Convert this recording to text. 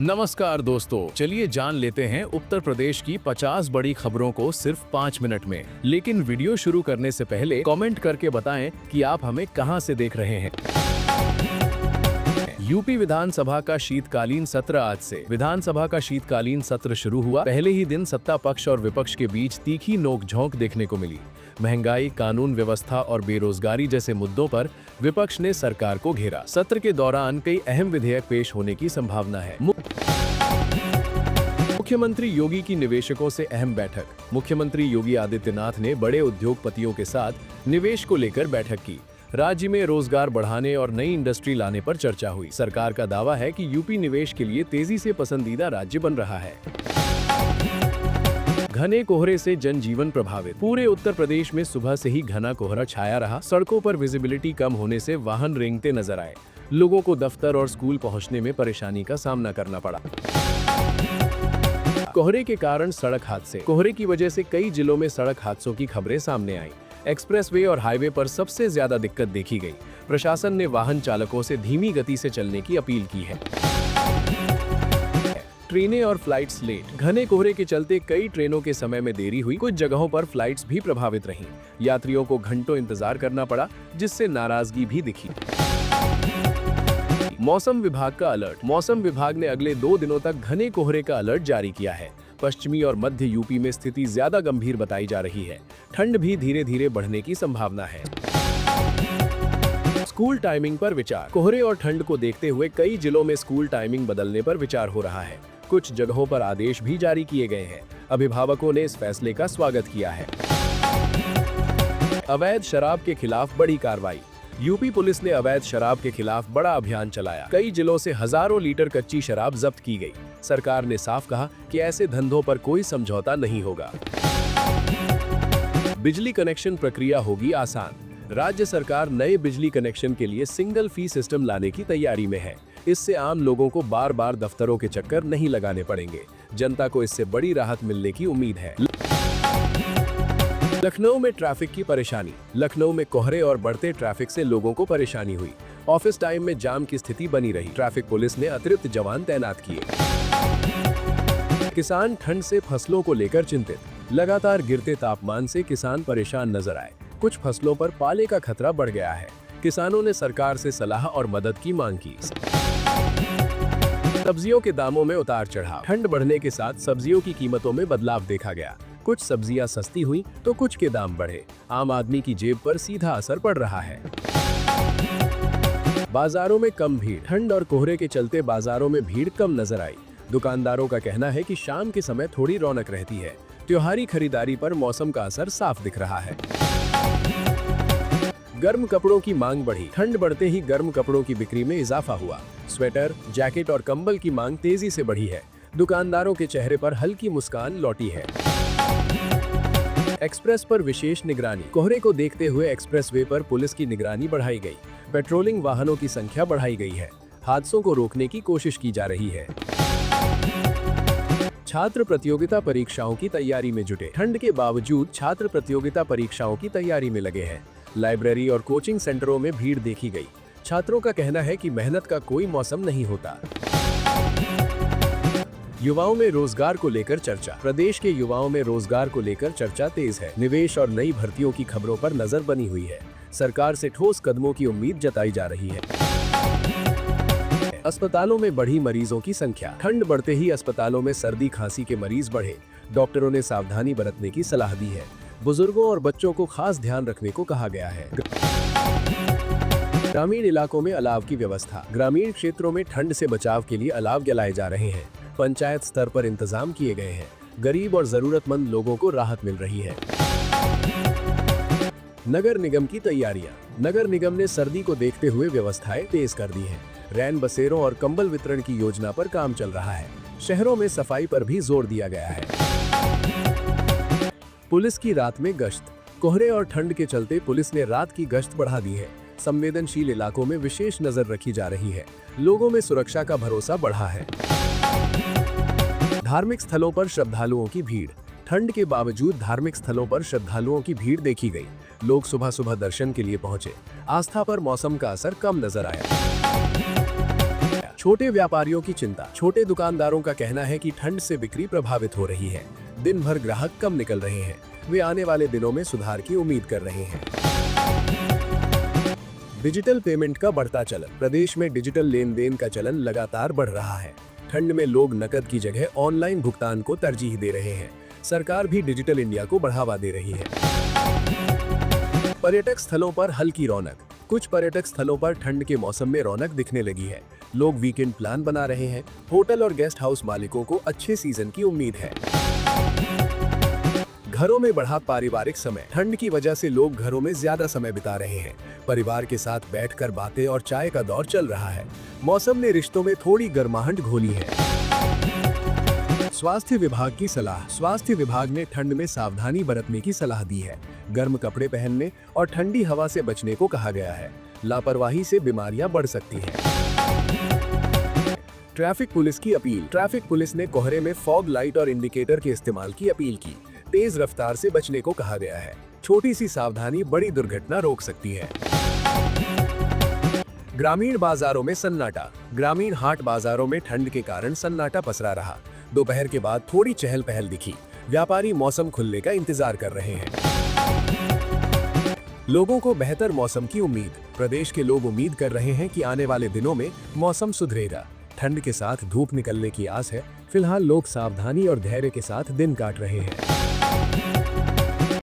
नमस्कार दोस्तों, चलिए जान लेते हैं उत्तर प्रदेश की 50 बड़ी खबरों को सिर्फ 5 मिनट में। लेकिन वीडियो शुरू करने से पहले कमेंट करके बताएं कि आप हमें कहां से देख रहे हैं। यूपी विधानसभा का शीतकालीन सत्र आज से। विधानसभा का शीतकालीन सत्र शुरू हुआ। पहले ही दिन सत्ता पक्ष और विपक्ष के बीच तीखी नोकझोंक देखने को मिली। महंगाई, कानून व्यवस्था और बेरोजगारी जैसे मुद्दों पर विपक्ष ने सरकार को घेरा। सत्र के दौरान कई अहम विधेयक पेश होने की संभावना है। मुख्यमंत्री योगी की निवेशकों से अहम बैठक। मुख्यमंत्री योगी आदित्यनाथ ने बड़े उद्योगपतियों के साथ निवेश को लेकर बैठक की। राज्य में रोजगार बढ़ाने और नई इंडस्ट्री लाने पर चर्चा हुई। सरकार का दावा है कि यूपी निवेश के लिए तेजी से पसंदीदा राज्य बन रहा है। घने कोहरे से जनजीवन प्रभावित। पूरे उत्तर प्रदेश में सुबह से ही घना कोहरा छाया रहा। सड़कों पर विजिबिलिटी कम होने से वाहन रेंगते नजर आए। लोगों को दफ्तर और स्कूल पहुंचने में परेशानी का सामना करना पड़ा। कोहरे के कारण सड़क हादसे। कोहरे की वजह से कई जिलों में सड़क हादसों की खबरें सामने आईं। एक्सप्रेसवे और हाईवे पर सबसे ज्यादा दिक्कत देखी गई। प्रशासन ने वाहन चालकों से धीमी गति से चलने की अपील की है। ट्रेनें और फ्लाइट्स लेट। घने कोहरे के चलते कई ट्रेनों के समय में देरी हुई। कुछ जगहों पर फ्लाइट्स भी प्रभावित रहीं। यात्रियों को घंटों इंतजार करना पड़ा, जिससे नाराजगी भी दिखी। मौसम विभाग का अलर्ट। मौसम विभाग ने अगले 2 दिनों तक घने कोहरे का अलर्ट जारी किया है। पश्चिमी और मध्य यूपी में स्थिति ज्यादा गंभीर बताई जा रही है। ठंड भी धीरे धीरे बढ़ने की संभावना है। स्कूल टाइमिंग पर विचार। कोहरे और ठंड को देखते हुए कई जिलों में स्कूल टाइमिंग बदलने पर विचार हो रहा है। कुछ जगहों पर आदेश भी जारी किए गए हैं। अभिभावकों ने इस फैसले का स्वागत किया है। अवैध शराब के खिलाफ बड़ी कार्रवाई। यूपी पुलिस ने अवैध शराब के खिलाफ बड़ा अभियान चलाया। कई जिलों से हजारों लीटर कच्ची शराब जब्त की गई। सरकार ने साफ कहा कि ऐसे धंधों पर कोई समझौता नहीं होगा। बिजली कनेक्शन प्रक्रिया होगी आसान। राज्य सरकार नए बिजली कनेक्शन के लिए सिंगल फी सिस्टम लाने की तैयारी में है। इससे आम लोगों को बार बार दफ्तरों के चक्कर नहीं लगाने पड़ेंगे। जनता को इससे बड़ी राहत मिलने की उम्मीद है। लखनऊ में ट्रैफिक की परेशानी। लखनऊ में कोहरे और बढ़ते ट्रैफिक से लोगों को परेशानी हुई। ऑफिस टाइम में जाम की स्थिति बनी रही। ट्रैफिक पुलिस ने अतिरिक्त जवान तैनात किए। किसान ठंड से फसलों को लेकर चिंतित। लगातार गिरते तापमान से किसान परेशान नजर आए। कुछ फसलों पर पाले का खतरा बढ़ गया है। किसानों ने सरकार से सलाह और मदद की मांग की। सब्जियों के दामों में उतार चढ़ाव। ठंड बढ़ने के साथ सब्जियों की कीमतों में बदलाव देखा गया। कुछ सब्जियां सस्ती हुई तो कुछ के दाम बढ़े। आम आदमी की जेब पर सीधा असर पड़ रहा है। बाजारों में कम भीड़। ठंड और कोहरे के चलते बाजारों में भीड़ कम नजर आई। दुकानदारों का कहना है कि शाम के समय थोड़ी रौनक रहती है। त्योहारी खरीदारी पर मौसम का असर साफ दिख रहा है। गर्म कपड़ों की मांग बढ़ी। ठंड बढ़ते ही गर्म कपड़ों की बिक्री में इजाफा हुआ। स्वेटर, जैकेट और कंबल की मांग तेजी से बढ़ी है। दुकानदारों के चेहरे पर हल्की मुस्कान लौटी है। एक्सप्रेस पर विशेष निगरानी। कोहरे को देखते हुए एक्सप्रेसवे पर पुलिस की निगरानी बढ़ाई गई। पेट्रोलिंग वाहनों की संख्या बढ़ाई गई है। हादसों को रोकने की कोशिश की जा रही है। छात्र प्रतियोगिता परीक्षाओं की तैयारी में जुटे। ठंड के बावजूद छात्र प्रतियोगिता परीक्षाओं की तैयारी में लगे हैं। लाइब्रेरी और कोचिंग सेंटरों में भीड़ देखी गई। छात्रों का कहना है कि मेहनत का कोई मौसम नहीं होता। युवाओं में रोजगार को लेकर चर्चा। प्रदेश के युवाओं में रोजगार को लेकर चर्चा तेज है। निवेश और नई भर्तियों की खबरों पर नजर बनी हुई है। सरकार से ठोस कदमों की उम्मीद जताई जा रही है। अस्पतालों में बढ़ी मरीजों की संख्या। ठंड बढ़ते ही अस्पतालों में सर्दी खांसी के मरीज बढ़े। डॉक्टरों ने सावधानी बरतने की सलाह दी है। बुजुर्गों और बच्चों को खास ध्यान रखने को कहा गया है। ग्रामीण इलाकों में अलाव की व्यवस्था। ग्रामीण क्षेत्रों में ठंड से बचाव के लिए अलाव जलाए जा रहे हैं। पंचायत स्तर पर इंतजाम किए गए हैं। गरीब और जरूरतमंद लोगों को राहत मिल रही है। नगर निगम की तैयारियां। नगर निगम ने सर्दी को देखते हुए व्यवस्थाएं तेज कर दी हैं। रैन बसेरों और कंबल वितरण की योजना पर काम चल रहा है। शहरों में सफाई पर भी जोर दिया गया है। पुलिस की रात में गश्त। कोहरे और ठंड के चलते पुलिस ने रात की गश्त बढ़ा दी है। संवेदनशील इलाकों में विशेष नजर रखी जा रही है। लोगों में सुरक्षा का भरोसा बढ़ा है। धार्मिक स्थलों पर श्रद्धालुओं की भीड़। ठंड के बावजूद धार्मिक स्थलों पर श्रद्धालुओं की भीड़ देखी गई। लोग सुबह सुबह दर्शन के लिए पहुंचे। आस्था पर मौसम का असर कम नजर आया। छोटे व्यापारियों की चिंता। छोटे दुकानदारों का कहना है कि ठंड से बिक्री प्रभावित हो रही है। दिन भर ग्राहक कम निकल रहे हैं। वे आने वाले दिनों में सुधार की उम्मीद कर रहे हैं। डिजिटल पेमेंट का बढ़ता चलन। प्रदेश में डिजिटल लेन देन का चलन लगातार बढ़ रहा है। ठंड में लोग नकद की जगह ऑनलाइन भुगतान को तरजीह दे रहे हैं। सरकार भी डिजिटल इंडिया को बढ़ावा दे रही है। पर्यटक स्थलों पर हल्की रौनक। कुछ पर्यटक स्थलों पर ठंड के मौसम में रौनक दिखने लगी है। लोग वीकेंड प्लान बना रहे हैं। होटल और गेस्ट हाउस मालिकों को अच्छे सीजन की उम्मीद है। घरों में बढ़ा पारिवारिक समय। ठंड की वजह से लोग घरों में ज्यादा समय बिता रहे हैं। परिवार के साथ बैठकर बातें और चाय का दौर चल रहा है। मौसम ने रिश्तों में थोड़ी गर्माहट घोली है। स्वास्थ्य विभाग की सलाह। स्वास्थ्य विभाग ने ठंड में सावधानी बरतने की सलाह दी है। गर्म कपड़े पहनने और ठंडी हवा से बचने को कहा गया है। लापरवाही से बीमारियां बढ़ सकती हैं। ट्रैफिक पुलिस की अपील। ट्रैफिक पुलिस ने कोहरे में फॉग लाइट और इंडिकेटर के इस्तेमाल की अपील की। तेज रफ्तार से बचने को कहा गया है। छोटी सी सावधानी बड़ी दुर्घटना रोक सकती है। ग्रामीण बाजारों में सन्नाटा। ग्रामीण हाट बाजारों में ठंड के कारण सन्नाटा पसरा रहा। दोपहर के बाद थोड़ी चहल पहल दिखी। व्यापारी मौसम खुलने का इंतजार कर रहे हैं। लोगों को बेहतर मौसम की उम्मीद। प्रदेश के लोग उम्मीद कर रहे हैं कि आने वाले दिनों में मौसम सुधरेगा। ठंड के साथ धूप निकलने की आस है। फिलहाल लोग सावधानी और धैर्य के साथ दिन काट रहे हैं।